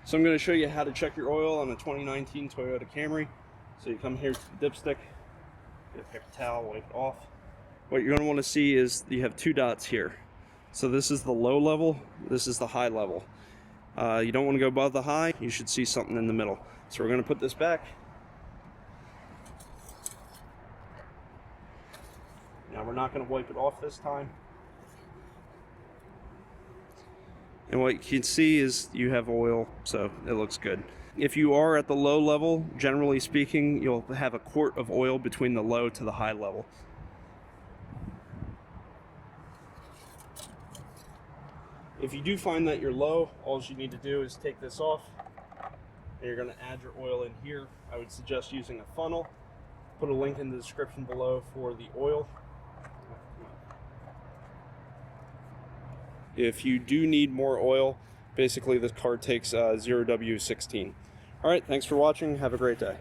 So I'm going to show you how to check your oil on a 2019 Toyota Camry. So you come here to the dipstick, get a paper towel, wipe it off. What you're going to want to see is you have two dots here. So this is the low level, this is the high level. You don't want to go above the high, you should see something in the middle. So we're going to put this back. Now we're not going to wipe it off this time. And what you can see is you have oil, so it looks good. If you are at the low level, generally speaking, you'll have a quart of oil between the low to the high level. If you do find that you're low, all you need to do is take this off, and you're going to add your oil in here. I would suggest using a funnel. Put a link in the description below for the oil. If you do need more oil, basically this car takes 0W16. All right, thanks for watching. Have a great day.